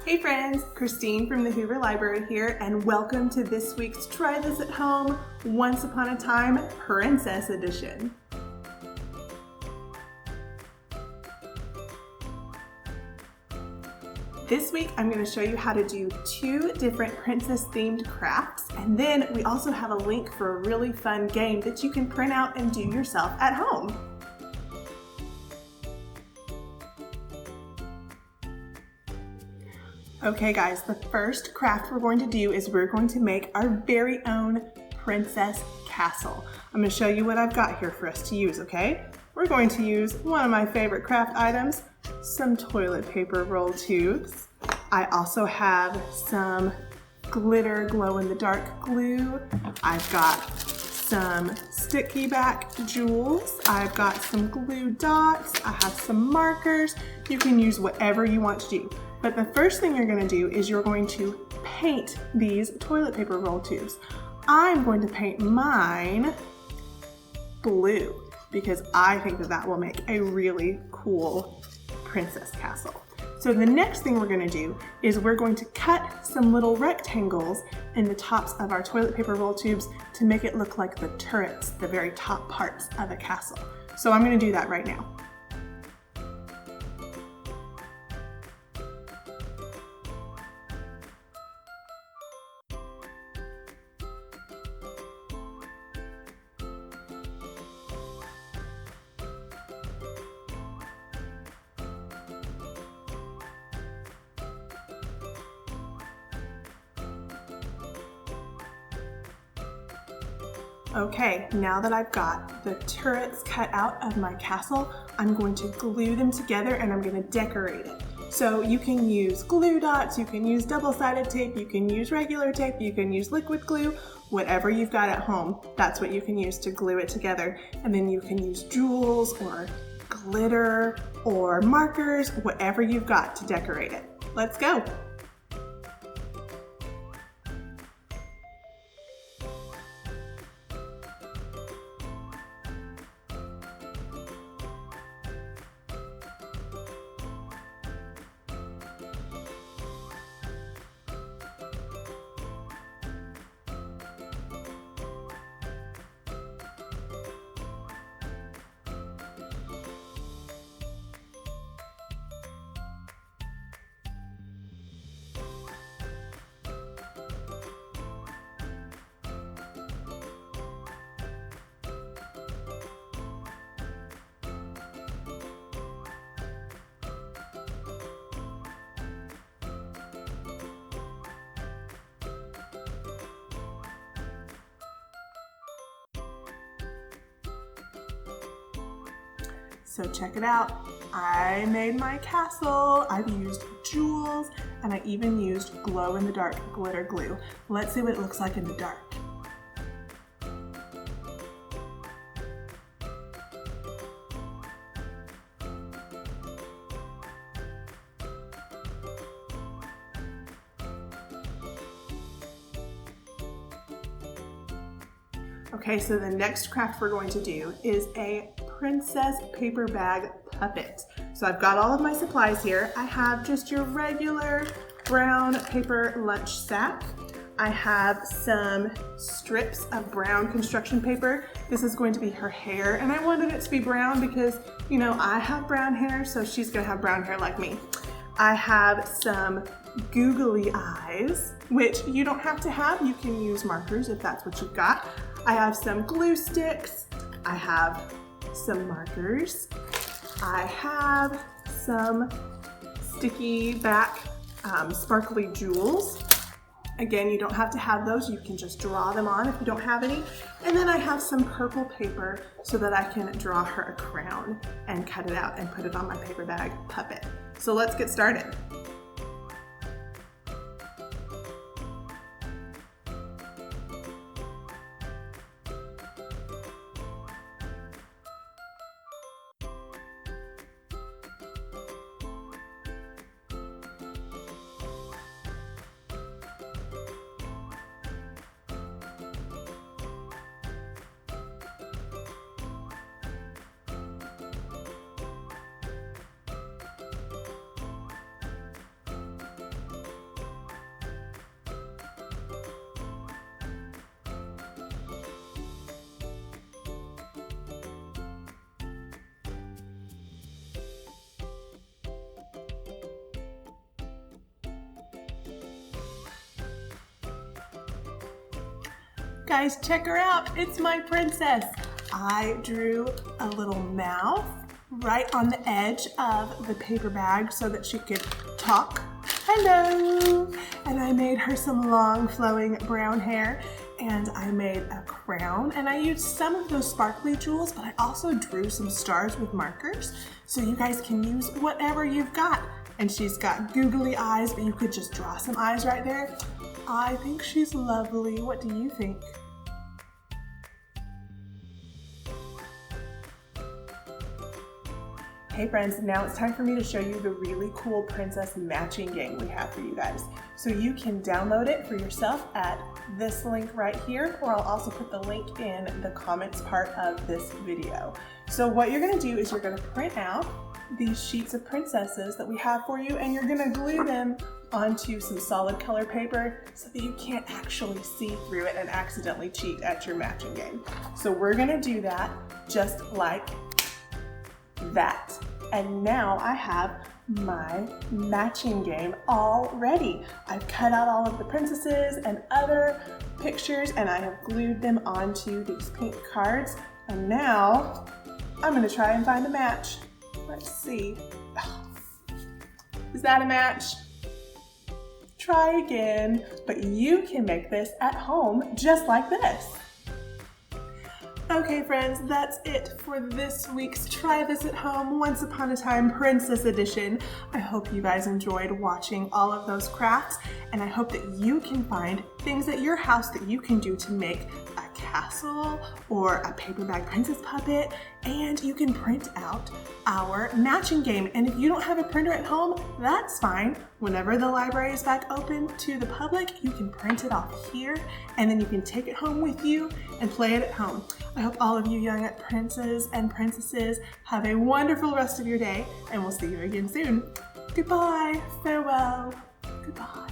Hey friends, Christine from the Hoover Library here, and welcome to this week's Try This at Home Once Upon a Time Princess Edition. This week I'm going to show you how to do 2 different princess themed crafts, and then we also have a link for a really fun game that you can print out and do yourself at home. Okay guys, the first craft we're going to do is we're going to make our very own princess castle. I'm going to show you what I've got here for us to use, okay? We're going to use one of my favorite craft items, some toilet paper roll tubes. I also have some glitter glow-in-the-dark glue. I've got some sticky back jewels. I've got some glue dots. I have some markers. You can use whatever you want to do. But the first thing you're going to do is you're going to paint these toilet paper roll tubes. I'm going to paint mine blue because I think that will make a really cool princess castle. So the next thing we're going to do is we're going to cut some little rectangles in the tops of our toilet paper roll tubes to make it look like the turrets, the very top parts of a castle. So I'm going to do that right now. Okay, now that I've got the turrets cut out of my castle, I'm going to glue them together and I'm going to decorate it. So you can use glue dots, you can use double-sided tape, you can use regular tape, you can use liquid glue, whatever you've got at home, that's what you can use to glue it together. And then you can use jewels or glitter or markers, whatever you've got to decorate it. Let's go! So check it out, I made my castle, I've used jewels, and I even used glow-in-the-dark glitter glue. Let's see what it looks like in the dark. Okay, so the next craft we're going to do is a princess paper bag puppet. So I've got all of my supplies here. I have just your regular brown paper lunch sack. I have some strips of brown construction paper. This is going to be her hair, and I wanted it to be brown because, you know, I have brown hair, so she's gonna have brown hair like me. I have some googly eyes, which you don't have to have. You can use markers if that's what you've got. I have some glue sticks. I have some markers. I have some sticky back sparkly jewels. Again, you don't have to have those. You can just draw them on if you don't have any. And then I have some purple paper so that I can draw her a crown and cut it out and put it on my paper bag puppet. So let's get started. Guys, check her out. It's my princess. I drew a little mouth right on the edge of the paper bag so that she could talk. Hello! And I made her some long flowing brown hair, and I made a crown, and I used some of those sparkly jewels, but I also drew some stars with markers, so you guys can use whatever you've got. And she's got googly eyes, but you could just draw some eyes right there. I think she's lovely. What do you think? Hey friends, now it's time for me to show you the really cool princess matching game we have for you guys. So you can download it for yourself at this link right here, or I'll also put the link in the comments part of this video. So what you're gonna do is you're gonna print out these sheets of princesses that we have for you, and you're gonna glue them onto some solid color paper so that you can't actually see through it and accidentally cheat at your matching game. So we're gonna do that just like that. And now I have my matching game all ready. I've cut out all of the princesses and other pictures, and I have glued them onto these pink cards. And now I'm gonna try and find a match. Let's see. Is that a match? Try again, but you can make this at home just like this. Okay friends, that's it for this week's Try This at Home Once Upon a Time Princess Edition. I hope you guys enjoyed watching all of those crafts, and I hope that you can find things at your house that you can do to make a castle or a paper bag princess puppet, and you can print out our matching game. And if you don't have a printer at home, that's fine. Whenever the library is back open to the public, you can print it off here, and then you can take it home with you and play it at home. I hope all of you young princes and princesses have a wonderful rest of your day, and we'll see you again soon. Goodbye, farewell, goodbye.